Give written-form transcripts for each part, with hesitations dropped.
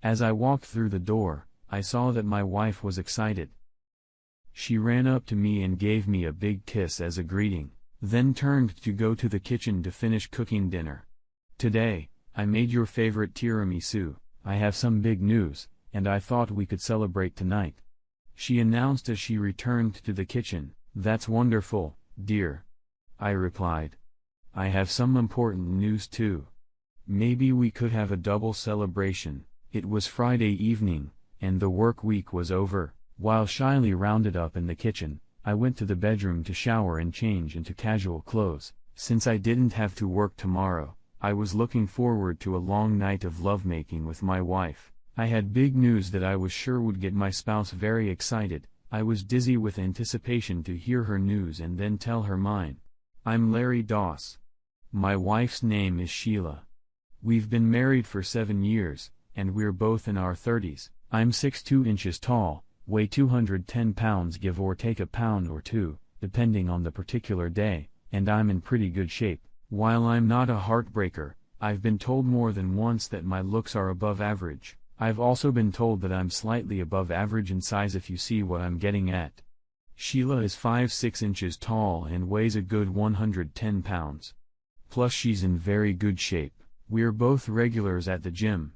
As I walked through the door, I saw that my wife was excited. She ran up to me and gave me a big kiss as a greeting, then turned to go to the kitchen to finish cooking dinner. "Today, I made your favorite tiramisu. I have some big news, and I thought we could celebrate tonight," she announced as she returned to the kitchen. "That's wonderful, dear," I replied. "I have some important news too. Maybe we could have a double celebration." It was Friday evening, and the work week was over. While shyly rounded up in the kitchen, I went to the bedroom to shower and change into casual clothes. Since I didn't have to work tomorrow, I was looking forward to a long night of lovemaking with my wife. I had big news that I was sure would get my spouse very excited. I was dizzy with anticipation to hear her news and then tell her mine. "I'm Larry Doss. My wife's name is Sheila. We've been married for 7 years, and we're both in our 30s. I'm 6'2" tall, weigh 210 pounds give or take a pound or two, depending on the particular day, and I'm in pretty good shape. While I'm not a heartbreaker, I've been told more than once that my looks are above average. I've also been told that I'm slightly above average in size, if you see what I'm getting at. Sheila is 5'6" tall and weighs a good 110 pounds. Plus she's in very good shape. We're both regulars at the gym.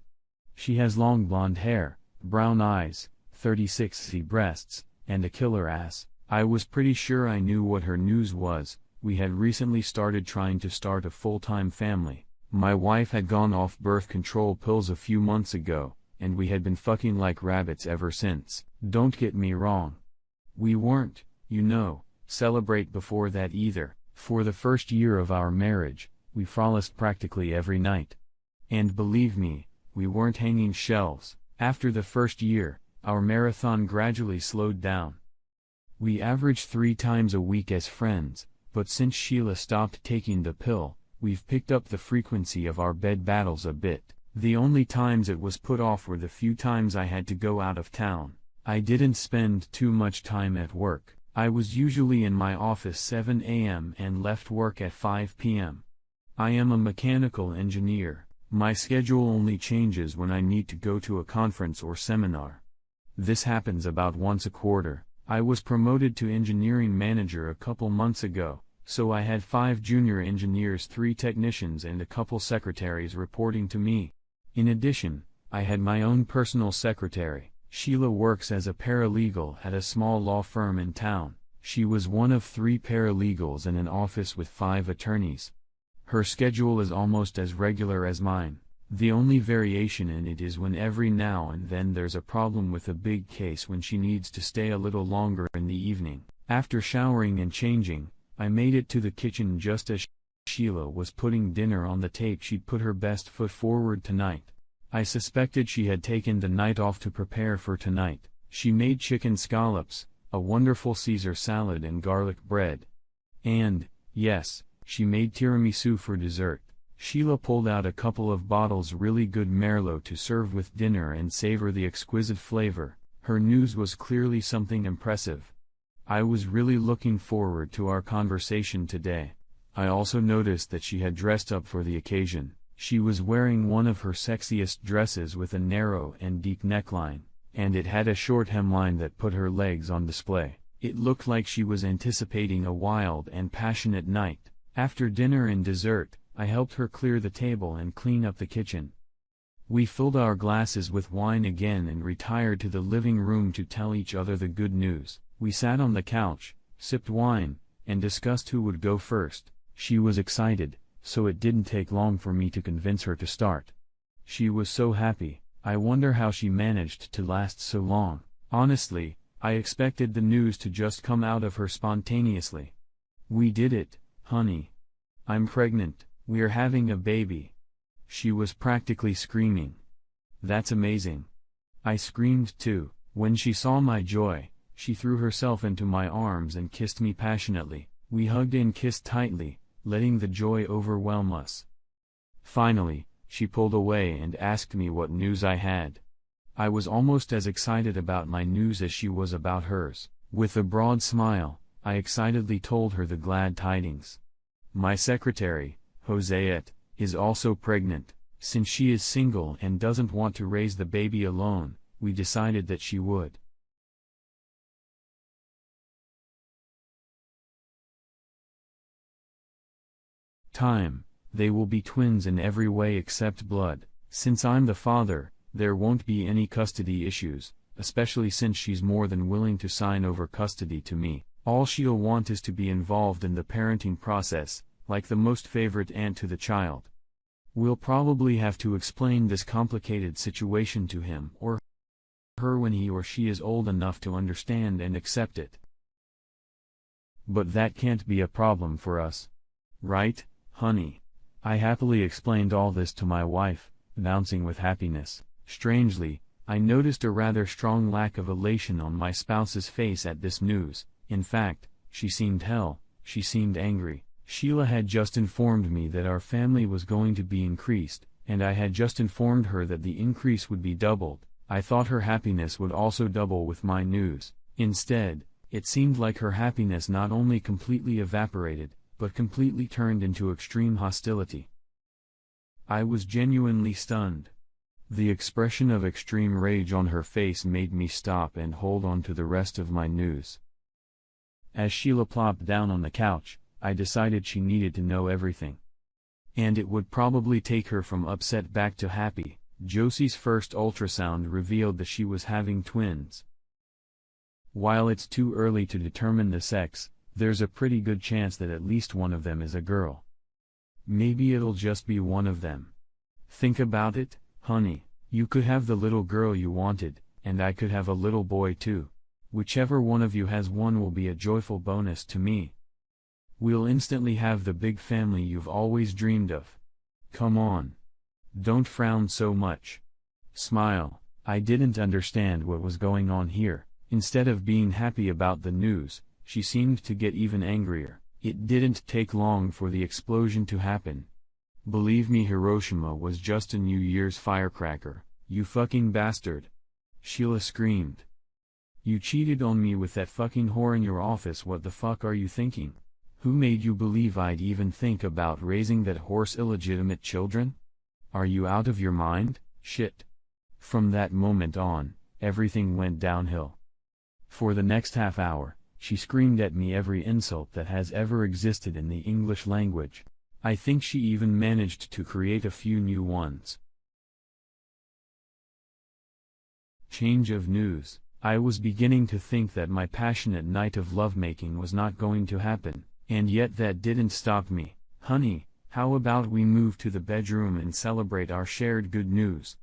She has long blonde hair, brown eyes, 36C breasts, and a killer ass. I was pretty sure I knew what her news was. We had recently started trying to start a full-time family. My wife had gone off birth control pills a few months ago, and we had been fucking like rabbits ever since. Don't get me wrong. We weren't, celebrate before that either. For the first year of our marriage, we frolicked practically every night. And believe me, we weren't hanging shelves. After the first year, our marathon gradually slowed down. We averaged 3 times a week as friends, but since Sheila stopped taking the pill, we've picked up the frequency of our bed battles a bit. The only times it was put off were the few times I had to go out of town. I didn't spend too much time at work. I was usually in my office 7 a.m. and left work at 5 p.m. I am a mechanical engineer. My schedule only changes when I need to go to a conference or seminar. This happens about once a quarter. I was promoted to engineering manager a couple months ago, so I had 5 junior engineers, 3 technicians and a couple secretaries reporting to me. In addition, I had my own personal secretary. Sheila works as a paralegal at a small law firm in town. She was one of 3 paralegals in an office with 5 attorneys. Her schedule is almost as regular as mine. The only variation in it is when every now and then there's a problem with a big case when she needs to stay a little longer in the evening. After showering and changing, I made it to the kitchen just as Sheila was putting dinner on the tape. She'd put her best foot forward tonight. I suspected she had taken the night off to prepare for tonight. She made chicken scallops, a wonderful Caesar salad and garlic bread. And, yes, she made tiramisu for dessert. Sheila pulled out a couple of bottles really good Merlot to serve with dinner and savor the exquisite flavor. Her news was clearly something impressive. I was really looking forward to our conversation today. I also noticed that she had dressed up for the occasion. She was wearing one of her sexiest dresses with a narrow and deep neckline, and it had a short hemline that put her legs on display. It looked like she was anticipating a wild and passionate night. After dinner and dessert, I helped her clear the table and clean up the kitchen. We filled our glasses with wine again and retired to the living room to tell each other the good news. We sat on the couch, sipped wine, and discussed who would go first. She was excited, so it didn't take long for me to convince her to start. She was so happy. I wonder how she managed to last so long. Honestly, I expected the news to just come out of her spontaneously. "We did it, honey. I'm pregnant. We're having a baby." She was practically screaming. "That's amazing." I screamed too. When she saw my joy, she threw herself into my arms and kissed me passionately. We hugged and kissed tightly, letting the joy overwhelm us. Finally, she pulled away and asked me what news I had. I was almost as excited about my news as she was about hers. With a broad smile, I excitedly told her the glad tidings. "My secretary, Josette, is also pregnant. Since she is single and doesn't want to raise the baby alone, we decided that she would. They will be twins in every way except blood. Since I'm the father, there won't be any custody issues, especially since she's more than willing to sign over custody to me. All she'll want is to be involved in the parenting process, like the most favorite aunt to the child. We'll probably have to explain this complicated situation to him or her when he or she is old enough to understand and accept it. But that can't be a problem for us. Right, honey? I happily explained all this to my wife, bouncing with happiness. Strangely, I noticed a rather strong lack of elation on my spouse's face at this news. In fact, she seemed angry. Sheila had just informed me that our family was going to be increased, and I had just informed her that the increase would be doubled. I thought her happiness would also double with my news. Instead, it seemed like her happiness not only completely evaporated, but completely turned into extreme hostility. I was genuinely stunned. The expression of extreme rage on her face made me stop and hold on to the rest of my news. As Sheila plopped down on the couch, I decided she needed to know everything. And it would probably take her from upset back to happy. Josie's first ultrasound revealed that she was having twins. While it's too early to determine the sex, there's a pretty good chance that at least one of them is a girl. Maybe it'll just be one of them. Think about it, honey. You could have the little girl you wanted, and I could have a little boy too. Whichever one of you has one will be a joyful bonus to me. We'll instantly have the big family you've always dreamed of. Come on. Don't frown so much. Smile. I didn't understand what was going on here. Instead of being happy about the news, she seemed to get even angrier. It didn't take long for the explosion to happen. Believe me, Hiroshima was just a New Year's firecracker, you fucking bastard. Sheila screamed. You cheated on me with that fucking whore in your office. What the fuck are you thinking? Who made you believe I'd even think about raising that whore's illegitimate children? Are you out of your mind? Shit. From that moment on, everything went downhill. For the next half hour, she screamed at me every insult that has ever existed in the English language. I think she even managed to create a few new ones. Change of news. I was beginning to think that my passionate night of lovemaking was not going to happen, and yet that didn't stop me. Honey, how about we move to the bedroom and celebrate our shared good news?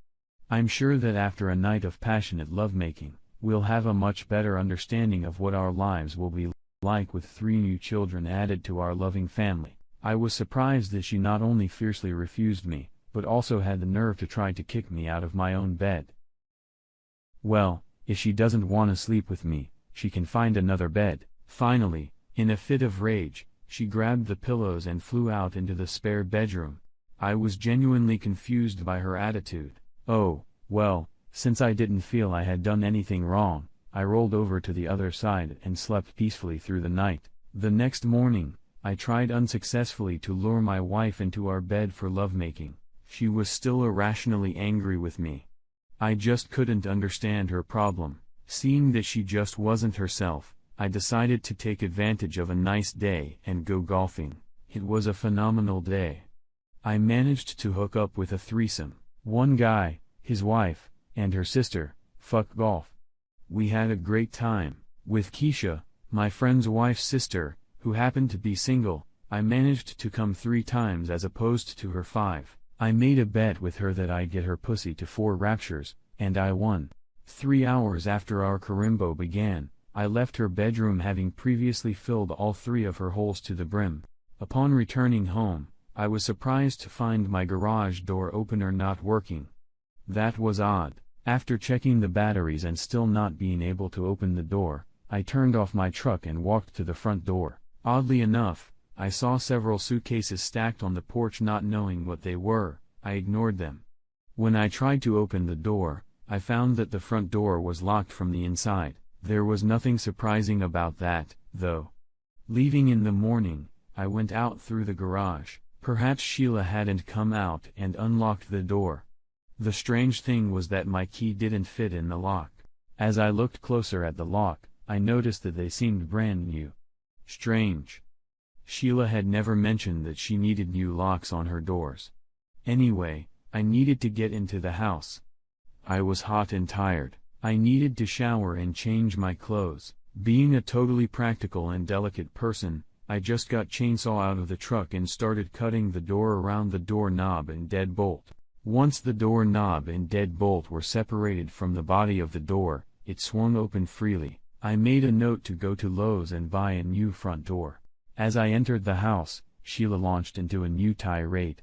I'm sure that after a night of passionate lovemaking, we'll have a much better understanding of what our lives will be like with 3 new children added to our loving family. I was surprised that she not only fiercely refused me, but also had the nerve to try to kick me out of my own bed. Well, if she doesn't want to sleep with me, she can find another bed. Finally, in a fit of rage, she grabbed the pillows and flew out into the spare bedroom. I was genuinely confused by her attitude. Oh, well, since I didn't feel I had done anything wrong, I rolled over to the other side and slept peacefully through the night. The next morning, I tried unsuccessfully to lure my wife into our bed for lovemaking. She was still irrationally angry with me. I just couldn't understand her problem. Seeing that she just wasn't herself, I decided to take advantage of a nice day and go golfing. It was a phenomenal day. I managed to hook up with a threesome. One guy, his wife, and her sister. Fuck golf. We had a great time. With Keisha, my friend's wife's sister, who happened to be single, I managed to come 3 times as opposed to her 5. I made a bet with her that I'd get her pussy to 4 raptures, and I won. 3 hours after our carimbo began, I left her bedroom having previously filled all 3 of her holes to the brim. Upon returning home, I was surprised to find my garage door opener not working. That was odd. After checking the batteries and still not being able to open the door, I turned off my truck and walked to the front door. Oddly enough, I saw several suitcases stacked on the porch. Not knowing what they were, I ignored them. When I tried to open the door, I found that the front door was locked from the inside. There was nothing surprising about that, though. Leaving in the morning, I went out through the garage, Perhaps Sheila hadn't come out and unlocked the door. The strange thing was that my key didn't fit in the lock. As I looked closer at the lock, I noticed that they seemed brand new. Strange. Sheila had never mentioned that she needed new locks on her doors. Anyway, I needed to get into the house. I was hot and tired. I needed to shower and change my clothes. Being a totally practical and delicate person, I just got chainsaw out of the truck and started cutting the door around the doorknob and deadbolt. Once the doorknob and deadbolt were separated from the body of the door, it swung open freely. I made a note to go to Lowe's and buy a new front door. As I entered the house, Sheila launched into a new tirade.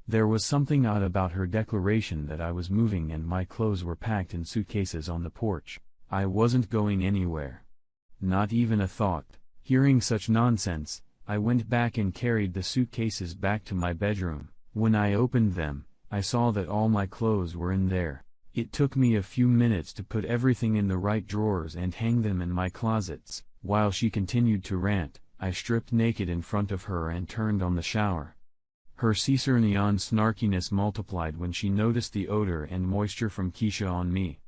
There was something odd about her declaration that I was moving and my clothes were packed in suitcases on the porch. I wasn't going anywhere. Not even a thought. Hearing such nonsense, I went back and carried the suitcases back to my bedroom. When I opened them, I saw that all my clothes were in there. It took me a few minutes to put everything in the right drawers and hang them in my closets. While she continued to rant, I stripped naked in front of her and turned on the shower. Her Ciceronian snarkiness multiplied when she noticed the odor and moisture from Keisha on me.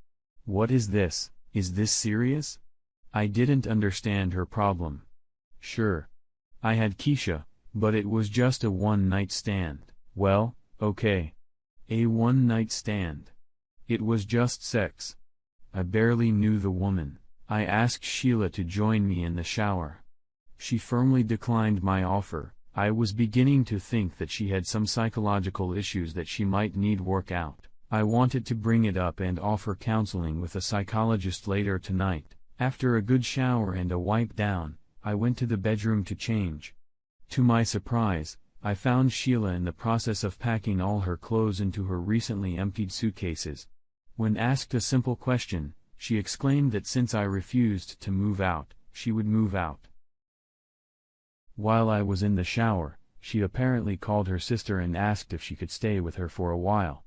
What is this? Is this serious? I didn't understand her problem. Sure. I had Keisha, but it was just a one-night stand. Well, okay. A one-night stand. It was just sex. I barely knew the woman. I asked Sheila to join me in the shower. She firmly declined my offer. I was beginning to think that she had some psychological issues that she might need work out. I wanted to bring it up and offer counseling with a psychologist later tonight. After a good shower and a wipe down, I went to the bedroom to change. To my surprise, I found Sheila in the process of packing all her clothes into her recently emptied suitcases. When asked a simple question, she exclaimed that since I refused to move out, she would move out. While I was in the shower, she apparently called her sister and asked if she could stay with her for a while.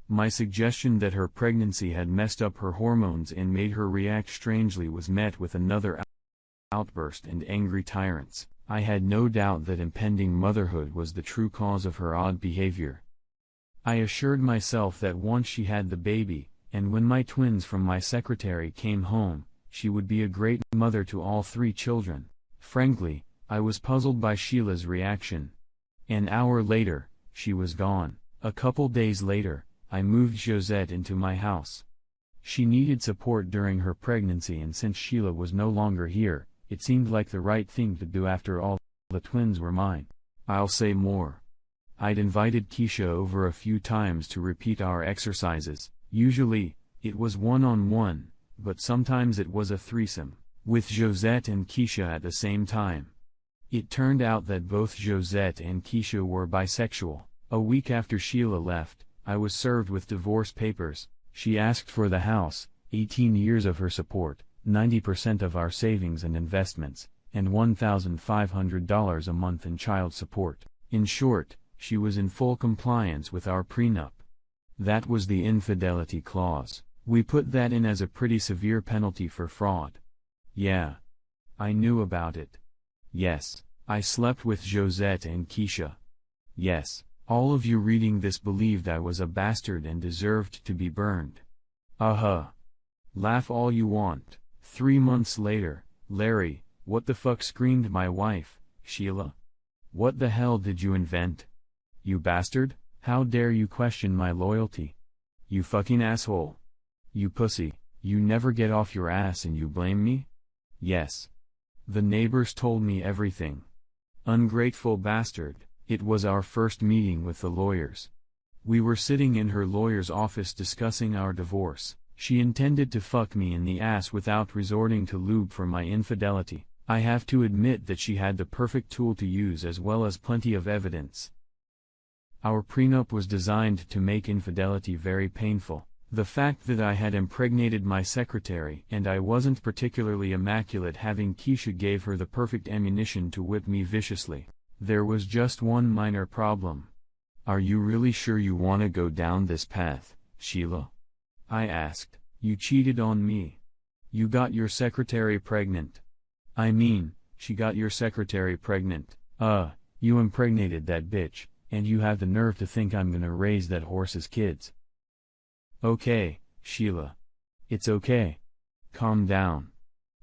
My suggestion that her pregnancy had messed up her hormones and made her react strangely was met with another outburst and angry tirades. I had no doubt that impending motherhood was the true cause of her odd behavior. I assured myself that once she had the baby, and when my twins from my secretary came home, she would be a great mother to all 3 children. Frankly, I was puzzled by Sheila's reaction. An hour later, she was gone. A couple days later, I moved Josette into my house. She needed support during her pregnancy, and since Sheila was no longer here, it seemed like the right thing to do. After all, the twins were mine. I'll say more. I'd invited Keisha over a few times to repeat our exercises. Usually, it was one-on-one, but sometimes it was a threesome, with Josette and Keisha at the same time. It turned out that both Josette and Keisha were bisexual. A week after Sheila left, I was served with divorce papers. She asked for the house, 18 years of her support, 90% of our savings and investments, and $1,500 a month in child support. In short, she was in full compliance with our prenup. That was the infidelity clause. We put that in as a pretty severe penalty for fraud. Yeah. I knew about it. Yes, I slept with Josette and Keisha. Yes, all of you reading this believed I was a bastard and deserved to be burned. Laugh all you want. 3 months later, Larry, what the fuck, screamed my wife, Sheila. What the hell did you invent? You bastard, how dare you question my loyalty? You fucking asshole. You pussy, you never get off your ass and you blame me? Yes. The neighbors told me everything. Ungrateful bastard. It was our first meeting with the lawyers. We were sitting in her lawyer's office discussing our divorce. She intended to fuck me in the ass without resorting to lube for my infidelity. I have to admit that she had the perfect tool to use as well as plenty of evidence. Our prenup was designed to make infidelity very painful. The fact that I had impregnated my secretary and I wasn't particularly immaculate having Keisha gave her the perfect ammunition to whip me viciously. There was just one minor problem. Are you really sure you want to go down this path, Sheila? I asked. You cheated on me. You got your secretary pregnant. I mean, she got your secretary pregnant. You impregnated that bitch, and you have the nerve to think I'm gonna raise that horse's kids. Okay, Sheila. It's okay. Calm down.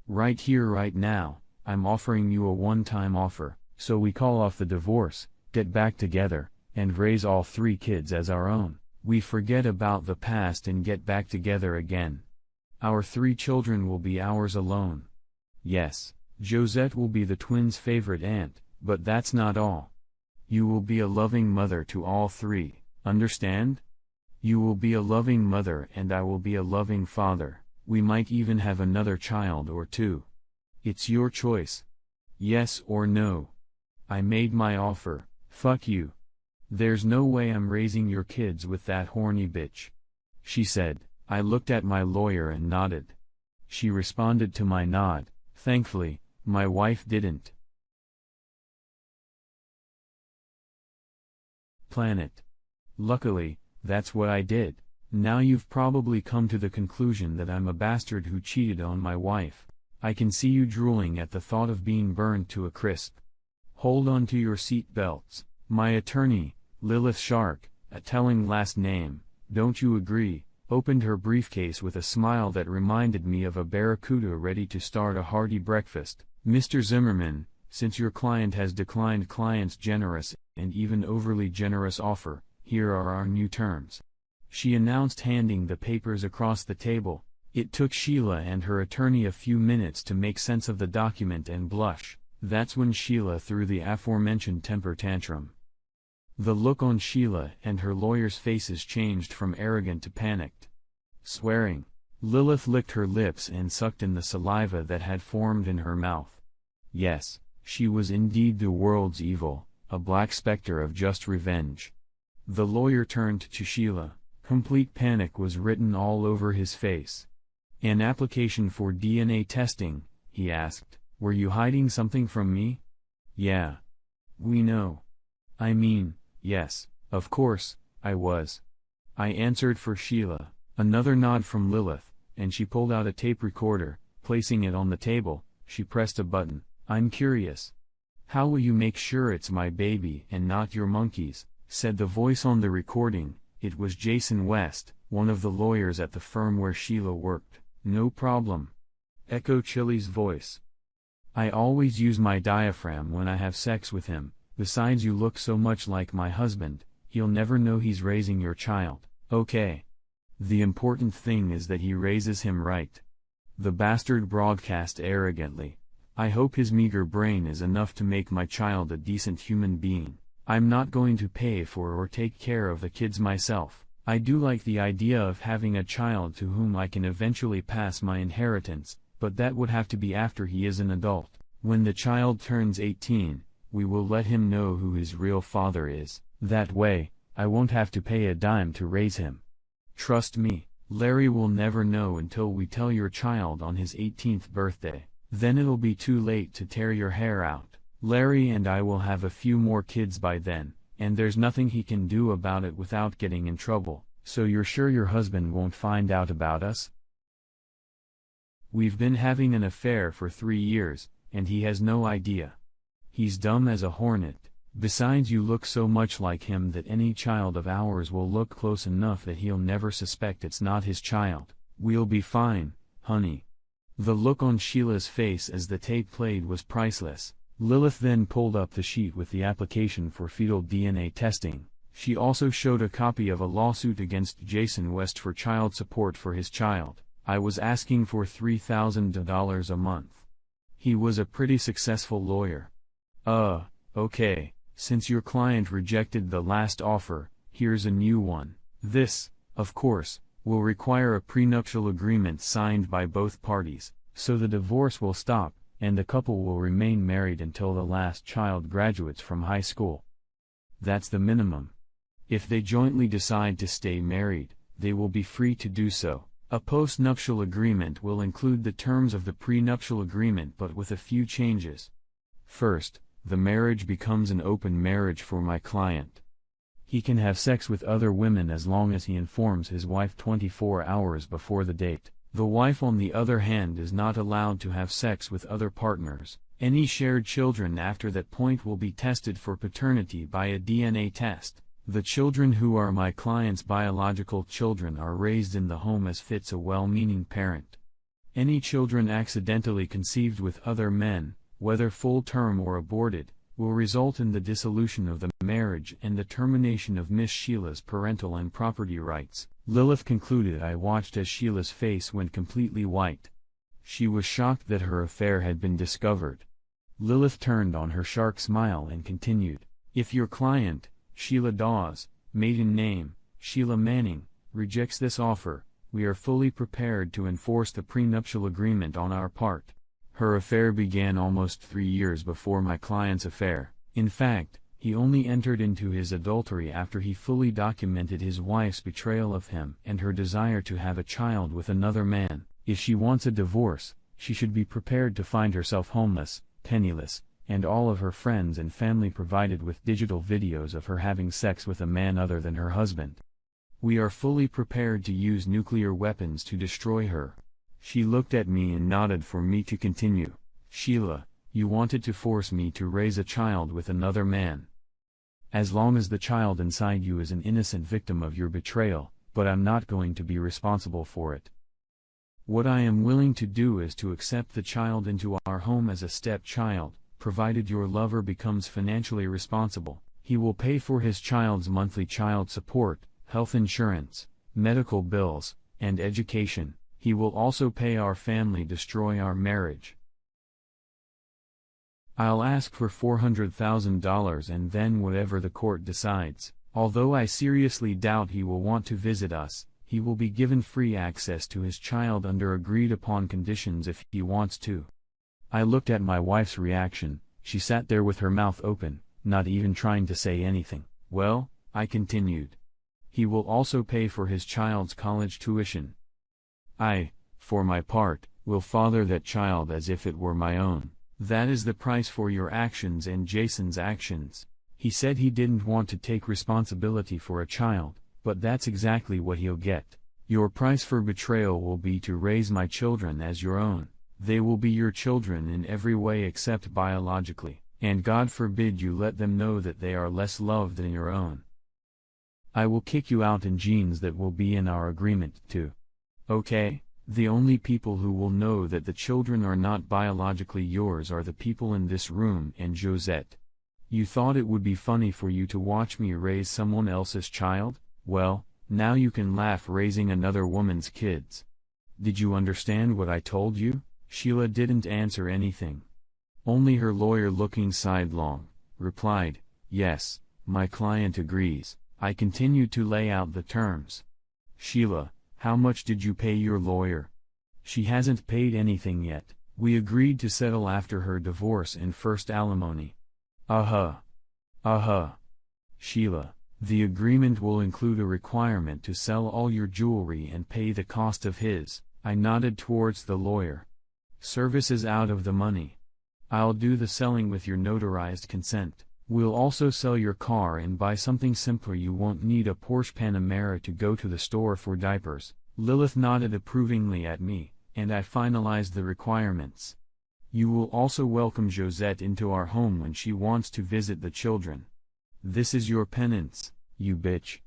Right here right now, I'm offering you a one-time offer, so we call off the divorce, get back together, and raise all 3 kids as our own. We forget about the past and get back together again. Our 3 children will be ours alone. Yes, Josette will be the twins' favorite aunt, but that's not all. You will be a loving mother to all 3, understand? You will be a loving mother and I will be a loving father. We might even have another child or 2. It's your choice. Yes or no. I made my offer, fuck you. There's no way I'm raising your kids with that horny bitch. She said. I looked at my lawyer and nodded. She responded to my nod. Thankfully, my wife didn't. Planet. Luckily, that's what I did. Now you've probably come to the conclusion that I'm a bastard who cheated on my wife. I can see you drooling at the thought of being burned to a crisp. Hold on to your seat belts. My attorney, Lilith Shark, a telling last name, don't you agree, opened her briefcase with a smile that reminded me of a barracuda ready to start a hearty breakfast. Mr. Zimmerman, since your client has declined client's generous and even overly generous offer, here are our new terms. She announced, handing the papers across the table. It took Sheila and her attorney a few minutes to make sense of the document and blush. That's when Sheila threw the aforementioned temper tantrum. The look on Sheila and her lawyer's faces changed from arrogant to panicked. Swearing, Lilith licked her lips and sucked in the saliva that had formed in her mouth. Yes, she was indeed the world's evil, a black specter of just revenge. The lawyer turned to Sheila. Complete panic was written all over his face. An application for DNA testing, he asked. Were you hiding something from me? Yeah. We know. I mean, yes, of course, I was. I answered for Sheila. Another nod from Lilith, and she pulled out a tape recorder. Placing it on the table, she pressed a button. I'm curious. How will you make sure it's my baby and not your monkey's? Said the voice on the recording. It was Jason West, one of the lawyers at the firm where Sheila worked. No problem. Echoed Chili's voice. I always use my diaphragm when I have sex with him. Besides, you look so much like my husband, he'll never know he's raising your child. Okay. The important thing is that he raises him right. The bastard broadcast arrogantly. I hope his meager brain is enough to make my child a decent human being. I'm not going to pay for or take care of the kids myself. I do like the idea of having a child to whom I can eventually pass my inheritance, but that would have to be after he is an adult. When the child turns 18, we will let him know who his real father is. That way, I won't have to pay a dime to raise him. Trust me, Larry will never know until we tell your child on his 18th birthday. Then it'll be too late to tear your hair out. Larry and I will have a few more kids by then, and there's nothing he can do about it without getting in trouble. So you're sure your husband won't find out about us? We've been having an affair for 3 years, and he has no idea. He's dumb as a hornet. Besides, you look so much like him that any child of ours will look close enough that he'll never suspect it's not his child. We'll be fine, honey. The look on Sheila's face as the tape played was priceless. Lilith then pulled up the sheet with the application for fetal DNA testing. She also showed a copy of a lawsuit against Jason West for child support for his child. I was asking for $3,000 a month. He was a pretty successful lawyer. Okay, since your client rejected the last offer, here's a new one. This, of course, will require a prenuptial agreement signed by both parties, so the divorce will stop, and the couple will remain married until the last child graduates from high school. That's the minimum. If they jointly decide to stay married, they will be free to do so. A post-nuptial agreement will include the terms of the prenuptial agreement but with a few changes. First, the marriage becomes an open marriage for my client. He can have sex with other women as long as he informs his wife 24 hours before the date. The wife, on the other hand, is not allowed to have sex with other partners, Any shared children after that point will be tested for paternity by a DNA test. The children who are my client's biological children are raised in the home as fits a well-meaning parent. Any children accidentally conceived with other men, whether full-term or aborted, will result in the dissolution of the marriage and the termination of Miss Sheila's parental and property rights. Lilith concluded. I watched as Sheila's face went completely white. She was shocked that her affair had been discovered. Lilith turned on her shark smile and continued, "If your client, Sheila Dawes, maiden name, Sheila Manning, rejects this offer, we are fully prepared to enforce the prenuptial agreement on our part." Her affair began almost 3 years before my client's affair. In fact, he only entered into his adultery after he fully documented his wife's betrayal of him and her desire to have a child with another man. If she wants a divorce, she should be prepared to find herself homeless, penniless, and all of her friends and family provided with digital videos of her having sex with a man other than her husband. We are fully prepared to use nuclear weapons to destroy her. She looked at me and nodded for me to continue. "Sheila, you wanted to force me to raise a child with another man. As long as the child inside you is an innocent victim of your betrayal, but I'm not going to be responsible for it. What I am willing to do is to accept the child into our home as a stepchild, provided your lover becomes financially responsible. He will pay for his child's monthly child support, health insurance, medical bills, and education. He will also pay our family destroy our marriage. I'll ask for $400,000 and then whatever the court decides. Although I seriously doubt he will want to visit us, he will be given free access to his child under agreed upon conditions if he wants to." I looked at my wife's reaction. She sat there with her mouth open, not even trying to say anything. "Well," I continued, "he will also pay for his child's college tuition. I, for my part, will father that child as if it were my own. That is the price for your actions and Jason's actions." He said he didn't want to take responsibility for a child, but that's exactly what he'll get. "Your price for betrayal will be to raise my children as your own. They will be your children in every way except biologically, and God forbid you let them know that they are less loved than your own. I will kick you out in genes that will be in our agreement too. Okay? The only people who will know that the children are not biologically yours are the people in this room and Josette. You thought it would be funny for you to watch me raise someone else's child? Well, now you can laugh raising another woman's kids. Did you understand what I told you?" Sheila didn't answer anything. Only her lawyer, looking sidelong, replied, "Yes, my client agrees." I continued to lay out the terms. "Sheila, how much did you pay your lawyer?" "She hasn't paid anything yet. We agreed to settle after her divorce and first alimony." Uh-huh. "Sheila, the agreement will include a requirement to sell all your jewelry and pay the cost of his." I nodded towards the lawyer. "Service is out of the money. I'll do the selling with your notarized consent. We'll also sell your car and buy something simpler. You won't need a Porsche Panamera to go to the store for diapers." Lilith nodded approvingly at me, and I finalized the requirements. "You will also welcome Josette into our home when she wants to visit the children. This is your penance, you bitch.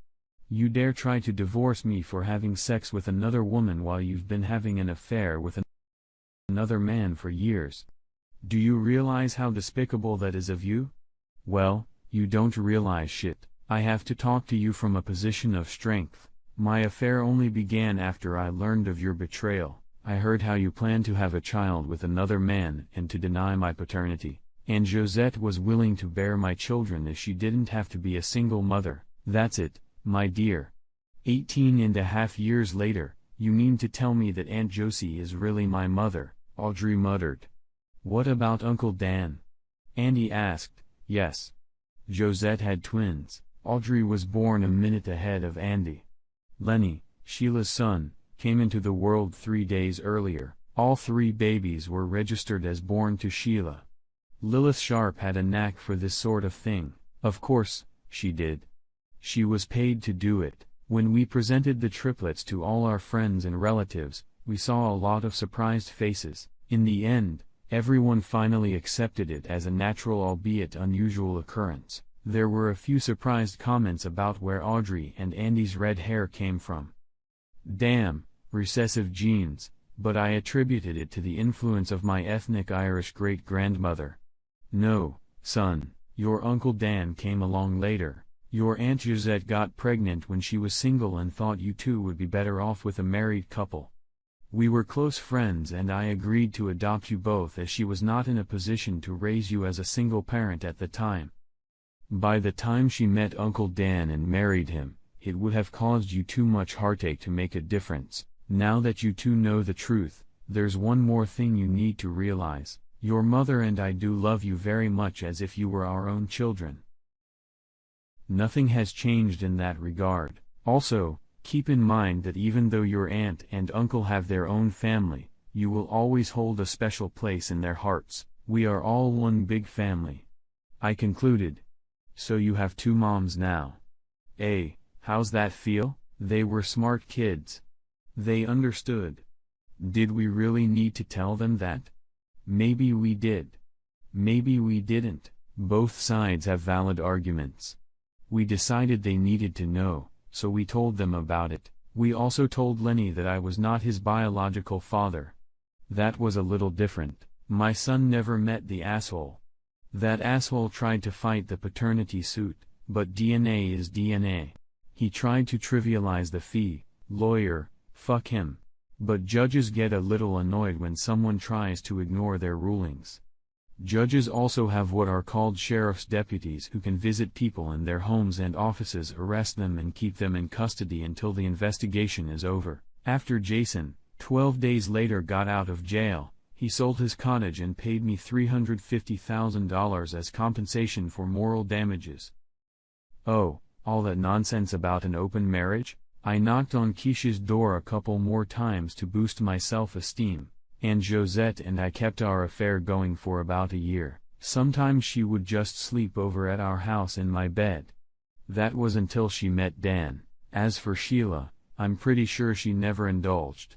You dare try to divorce me for having sex with another woman while you've been having an affair with another man for years. Do you realize how despicable that is of you? Well, you don't realize shit. I have to talk to you from a position of strength. My affair only began after I learned of your betrayal. I heard how you planned to have a child with another man and to deny my paternity. And Josette was willing to bear my children if she didn't have to be a single mother. That's it, my dear. 18.5 years later, you mean to tell me that Aunt Josie is really my mother?" Audrey muttered. "What about Uncle Dan?" Andy asked. "Yes. Josette had twins. Audrey was born a minute ahead of Andy. Lenny, Sheila's son, came into the world 3 days earlier. All 3 babies were registered as born to Sheila." Lilith Sharp had a knack for this sort of thing. Of course, she did. She was paid to do it. When we presented the triplets to all our friends and relatives, we saw a lot of surprised faces. In the end, Everyone finally accepted it as a natural albeit unusual occurrence. There were a few surprised comments about where Audrey and Andy's red hair came from. Damn, recessive genes, but I attributed it to the influence of my ethnic Irish great-grandmother. No, son, your Uncle Dan came along later. Your Aunt Josette got pregnant when she was single and thought you two would be better off with a married couple. We were close friends and I agreed to adopt you both as she was not in a position to raise you as a single parent at the time. By the time she met Uncle Dan and married him, it would have caused you too much heartache to make a difference. Now that you two know the truth, there's one more thing you need to realize. Your mother and I do love you very much as if you were our own children. Nothing has changed in that regard. Also, keep in mind that even though your aunt and uncle have their own family, you will always hold a special place in their hearts. We are all one big family. I concluded. So you have two moms now. How's that feel? They were smart kids. They understood. Did we really need to tell them that? Maybe we did. Maybe we didn't. Both sides have valid arguments. We decided they needed to know, so we told them about it. We also told Lenny that I was not his biological father. That was a little different. My son never met the asshole. That asshole tried to fight the paternity suit, but DNA is DNA. He tried to trivialize the fee. Lawyer, fuck him. But judges get a little annoyed when someone tries to ignore their rulings. Judges also have what are called sheriff's deputies who can visit people in their homes and offices, arrest them and keep them in custody until the investigation is over. After Jason, 12 days later, got out of jail, he sold his cottage and paid me $350,000 as compensation for moral damages. Oh, all that nonsense about an open marriage? I knocked on Keisha's door a couple more times to boost my self-esteem. And Josette and I kept our affair going for about a year. Sometimes she would just sleep over at our house in my bed. That was until she met Dan. As for Sheila, I'm pretty sure she never indulged.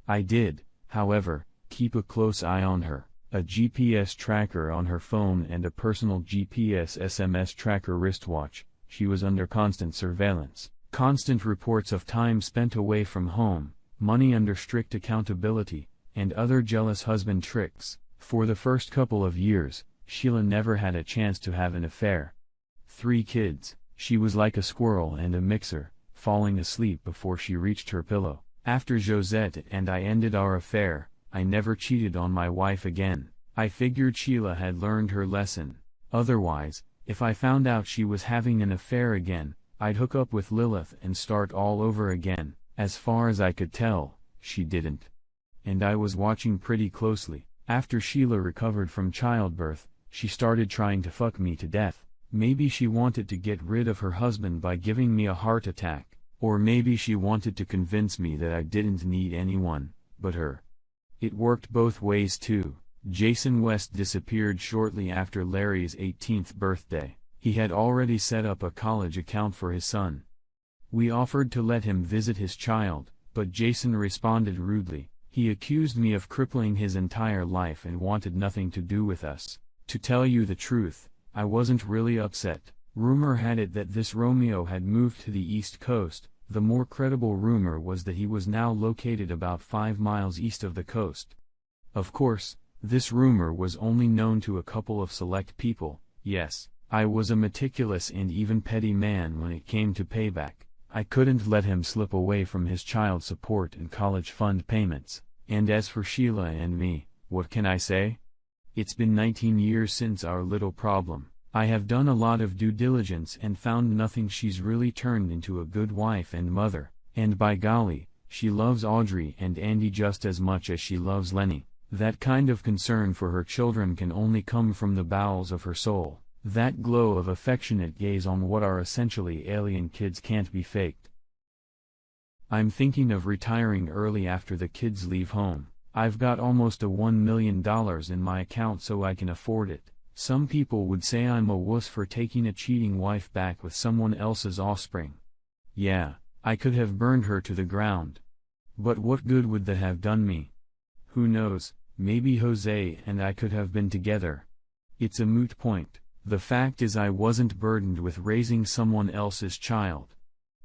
I did, however, keep a close eye on her, a GPS tracker on her phone and a personal GPS SMS tracker wristwatch. She was under constant surveillance. Constant reports of time spent away from home, money under strict accountability, and other jealous husband tricks. For the first couple of years, Sheila never had a chance to have an affair. 3 kids, she was like a squirrel and a mixer, falling asleep before she reached her pillow. After Josette and I ended our affair, I never cheated on my wife again. I figured Sheila had learned her lesson. Otherwise, if I found out she was having an affair again, I'd hook up with Lilith and start all over again. As far as I could tell, she didn't. And I was watching pretty closely. After Sheila recovered from childbirth, she started trying to fuck me to death. Maybe she wanted to get rid of her husband by giving me a heart attack, or maybe she wanted to convince me that I didn't need anyone but her. It worked both ways too. Jason West disappeared shortly after Larry's 18th birthday. He had already set up a college account for his son. We offered to let him visit his child, but Jason responded rudely. He accused me of crippling his entire life and wanted nothing to do with us. To tell you the truth, I wasn't really upset. Rumor had it that this Romeo had moved to the East Coast. The more credible rumor was that he was now located about 5 miles east of the coast. Of course, this rumor was only known to a couple of select people. Yes, I was a meticulous and even petty man when it came to payback. I couldn't let him slip away from his child support and college fund payments. And as for Sheila and me, what can I say? It's been 19 years since our little problem. I have done a lot of due diligence and found nothing. She's really turned into a good wife and mother, and by golly, she loves Audrey and Andy just as much as she loves Lenny. That kind of concern for her children can only come from the bowels of her soul. That glow of affectionate gaze on what are essentially alien kids can't be faked. I'm thinking of retiring early after the kids leave home. I've got almost $1 million in my account so I can afford it. Some people would say I'm a wuss for taking a cheating wife back with someone else's offspring. Yeah, I could have burned her to the ground. But what good would that have done me? Who knows, Maybe Jose and I could have been together. It's a moot point. The fact is I wasn't burdened with raising someone else's child.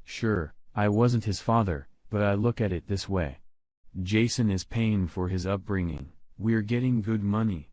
Sure, I wasn't his father, but I look at it this way. Jason is paying for his upbringing, we're getting good money.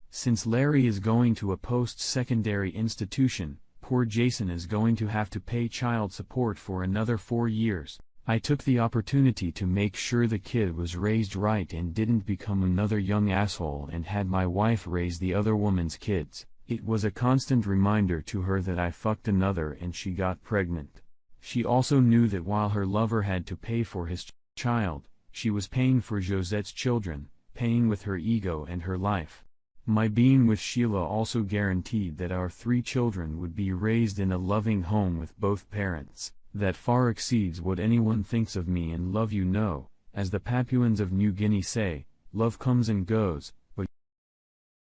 Since Larry is going to a post-secondary institution, poor Jason is going to have to pay child support for another 4 years. I took the opportunity to make sure the kid was raised right and didn't become another young asshole and had my wife raise the other woman's kids. It was a constant reminder to her that I fucked another and she got pregnant. She also knew that while her lover had to pay for his child, she was paying for Josette's children, paying with her ego and her life. My being with Sheila also guaranteed that our 3 children would be raised in a loving home with both parents. That far exceeds what anyone thinks of me and love, you know, as the Papuans of New Guinea say, love comes and goes, but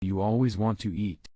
you always want to eat.